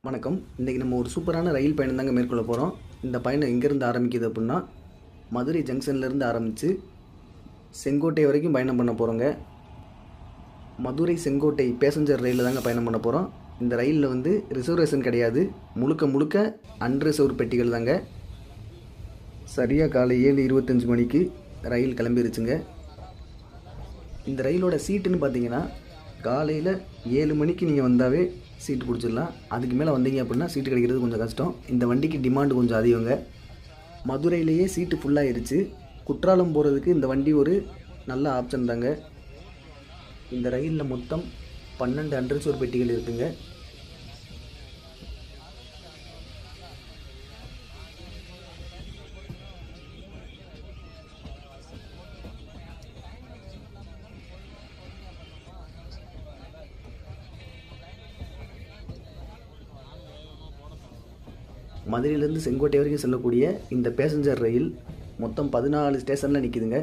வணக்கம். இன்றைக்கி நம்ம ஒரு சூப்பரான ரயில் பயணம் தாங்க மேற்கொள்ள போகிறோம். இந்த பயணம் எங்கேருந்து ஆரம்பிக்குது அப்படின்னா, மதுரை ஜங்ஷன்லேருந்து ஆரம்பித்து செங்கோட்டை வரைக்கும் பயணம் பண்ண போகிறோங்க. மதுரை செங்கோட்டை பேசஞ்சர் ரயிலில் தாங்க பயணம் பண்ண போகிறோம். இந்த ரயிலில் வந்து ரிசர்வேஷன் கிடையாது, முழுக்க முழுக்க அன்ரிசர்வ் பெட்டிகள் தாங்க. சரியாக காலை 7:25 மணிக்கு ரயில் கிளம்பிருச்சுங்க. இந்த ரயிலோட சீட்டுன்னு பார்த்தீங்கன்னா, காலையில் 7 மணிக்கு நீங்கள் வந்தாவே சீட்டு பிடிச்சிடலாம். அதுக்கு மேலே வந்தீங்க அப்படின்னா சீட்டு கிடைக்கிறது கொஞ்சம் கஷ்டம். இந்த வண்டிக்கு டிமாண்டு கொஞ்சம் அதிகங்க. மதுரையிலேயே சீட்டு ஃபுல்லாகிருச்சு. குற்றாலம் போகிறதுக்கு இந்த வண்டி ஒரு நல்ல ஆப்ஷன் தாங்க. இந்த ரயிலில் மொத்தம் 12 அன்ரிசர்வ் பெட்டிகள் இருக்குங்க. மதுரையிலேருந்து செங்கோட்டை வரைக்கும் செல்லக்கூடிய இந்த பேசஞ்சர் ரயில் மொத்தம் 14 ஸ்டேஷனில் நிற்கிதுங்க.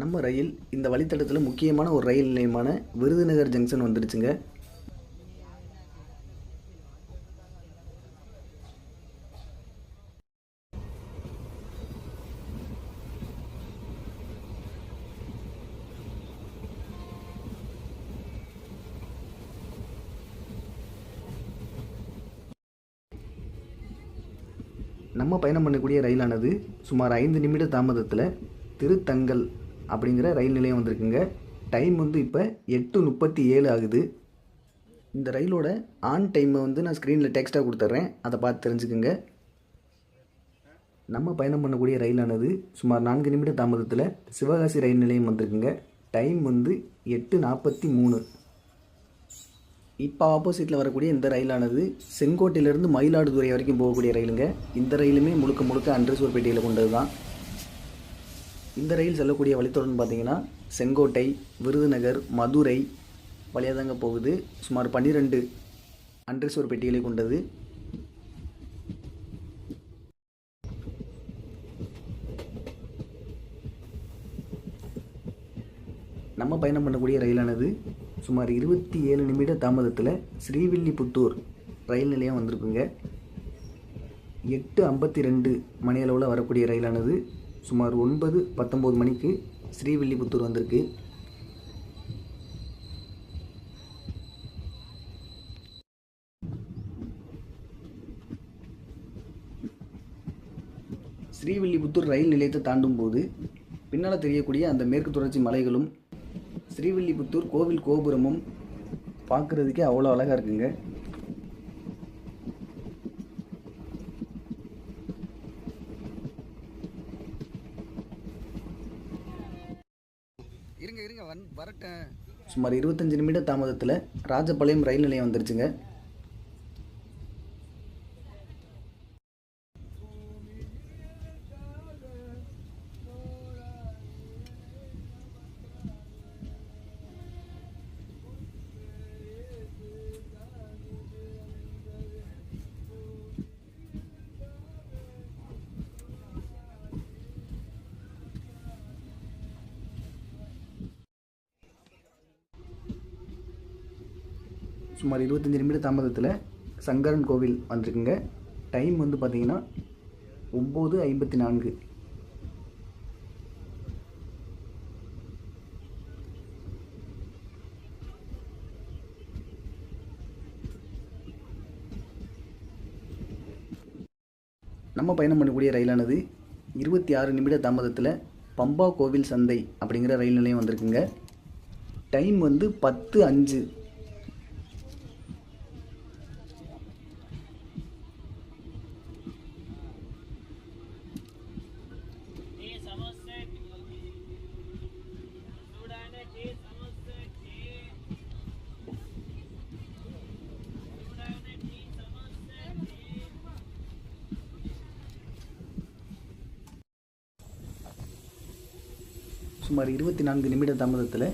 நம்ம ரயில் இந்த வழித்தடத்தில் முக்கியமான ஒரு ரயில் நிலையமான விருதுநகர் ஜங்ஷன் வந்துடுச்சுங்க. நம்ம பயணம் பண்ணக்கூடிய ரயிலானது சுமார் 5 நிமிட தாமதத்தில் திருத்தங்கல் அப்படிங்கிற ரயில் நிலையம் வந்திருக்குங்க. டைம் வந்து இப்போ 8:37 ஆகுது. இந்த ரயிலோட ஆன் டைமை வந்து நான் ஸ்க்ரீனில் டெக்ஸ்ட்டாக கொடுத்துட்றேன், அதை பார்த்து தெரிஞ்சுக்குங்க. நம்ம பயணம் பண்ணக்கூடிய ரயிலானது சுமார் 4 நிமிட தாமதத்தில் சிவகாசி ரயில் நிலையம் வந்திருக்குங்க. டைம் வந்து 8:43. இப்போ ஆப்போசிட்டில் வரக்கூடிய இந்த ரயிலானது செங்கோட்டையிலேருந்து மயிலாடுதுறை வரைக்கும் போகக்கூடிய ரயிலுங்க. இந்த ரயிலுமே முழுக்க முழுக்க அன்ரிசர்வ் பெட்டியில் கொண்டது தான். இந்த ரயில் செல்லக்கூடிய வழித்தொடர்னு பார்த்தீங்கன்னா செங்கோட்டை, விருதுநகர், மதுரை, வழியாக தாங்க போகுது. சுமார் 12 அன்ரிசர்வ் பெட்டிகளை கொண்டது. நம்ம பயணம் பண்ணக்கூடிய ரயிலானது சுமார் 27 நிமிட தாமதத்தில் ஸ்ரீவில்லிபுத்தூர் ரயில் நிலையம் வந்திருக்குங்க. 8:52 மணியளவில் வரக்கூடிய ரயிலானது சுமார் 9:19 மணிக்கு ஸ்ரீவில்லிபுத்தூர் வந்திருக்கு. ஸ்ரீவில்லிபுத்தூர் ரயில் நிலையத்தை தாண்டும் போது பின்னால் தெரியக்கூடிய அந்த மேற்கு தொடர்ச்சி மலைகளும் ஸ்ரீவில்லிபுத்தூர் கோவில் கோபுரமும் பார்க்குறதுக்கே அவ்வளோ அழகாக இருக்குங்க. வரட்டேன். சுமார் 25 நிமிட தாமதத்தில் ராஜபாளையம் ரயில் நிலையம் வந்துருச்சுங்க. சுமார் 25 நிமிட தாமதத்தில் சங்கரன் கோவில் வந்திருக்குங்க. டைம் வந்து பார்த்திங்கன்னா 9:54. நம்ம பயணம் பண்ணக்கூடிய ரயிலானது 26 நிமிட தாமதத்தில் பம்பா கோவில் சந்தை அப்படிங்கிற ரயில் நிலையம் வந்திருக்குங்க. டைம் வந்து 10:05. சுமார் 24 நிமிட தாமதத்தில்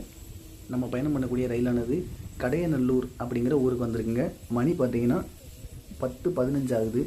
நம்ம பயணம் பண்ணக்கூடிய ரயிலானது கடையநல்லூர் அப்படிங்கிற ஊருக்கு வந்திருக்குங்க. மணி பார்த்திங்கன்னா 10:15 ஆகுது.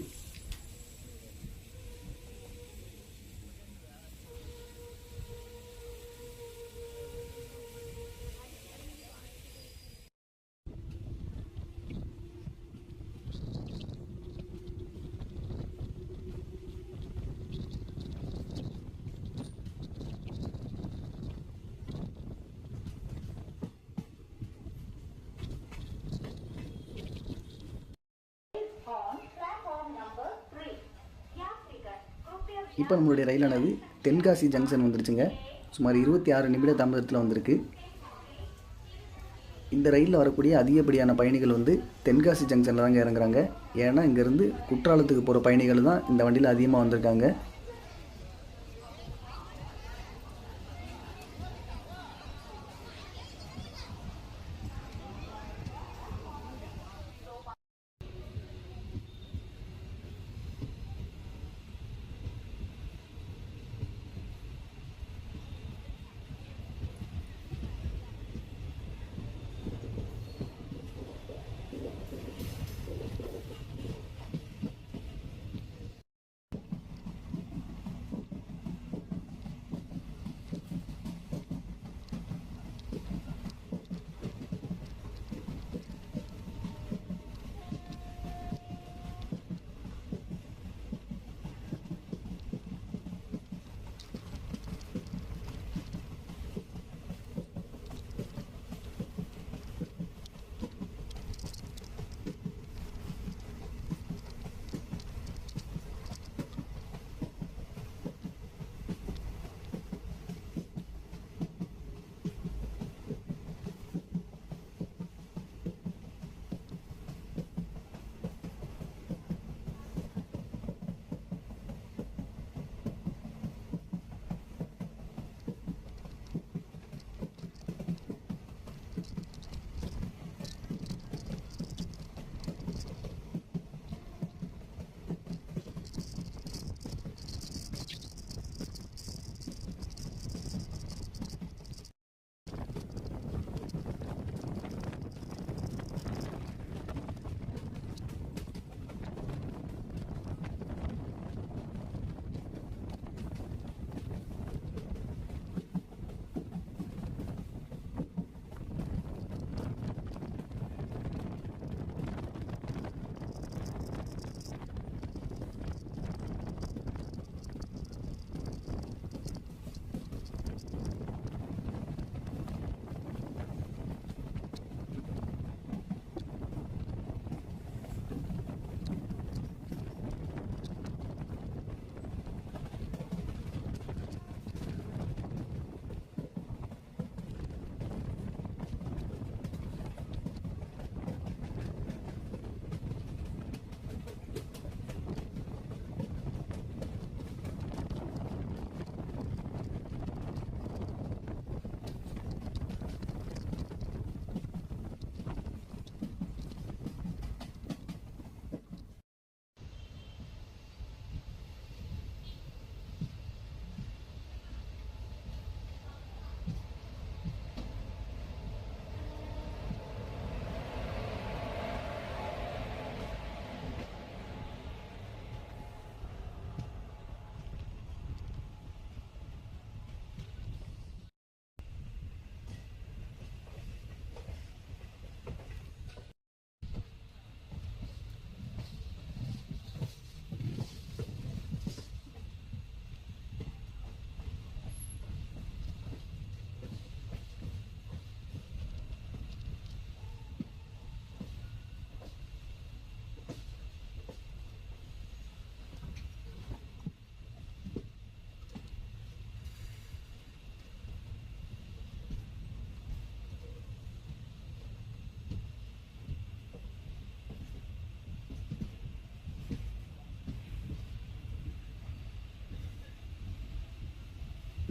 இப்போ நம்மளுடைய ரயிலானது தென்காசி ஜங்ஷன் வந்துருச்சுங்க. சுமார் 26 நிமிட தாமதத்தில் வந்திருக்கு. இந்த ரயிலில் வரக்கூடிய அதிகப்படியான பயணிகள் வந்து தென்காசி ஜங்ஷனில் தாங்க இறங்குறாங்க. ஏன்னா இங்கேருந்து குற்றாலத்துக்கு போகிற பயணிகள் தான் இந்த வண்டியில் அதிகமாக வந்திருக்காங்க.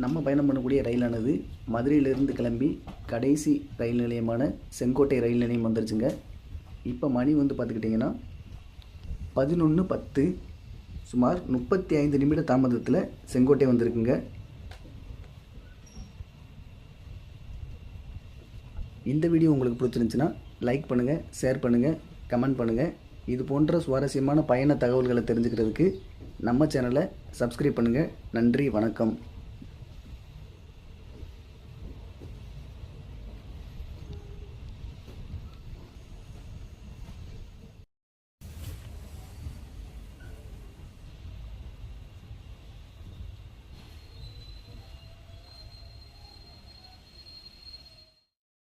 நம்ம பயணம் பண்ணக்கூடிய ரயிலானது மதுரையிலிருந்து கிளம்பி கடைசி ரயில் நிலையமான செங்கோட்டை ரயில் நிலையம் வந்துருச்சுங்க. இப்போ மணி வந்து பார்த்துக்கிட்டிங்கன்னா 11:10. சுமார் 35 நிமிட தாமதத்தில் செங்கோட்டை வந்திருக்குங்க. இந்த வீடியோ உங்களுக்கு பிடிச்சிருந்துச்சுன்னா லைக் பண்ணுங்கள், ஷேர் பண்ணுங்கள், கமெண்ட் பண்ணுங்கள். இது போன்ற சுவாரஸ்யமான பயண தகவல்களை தெரிஞ்சுக்கிறதுக்கு நம்ம சேனலை சப்ஸ்கிரைப் பண்ணுங்கள். நன்றி, வணக்கம்.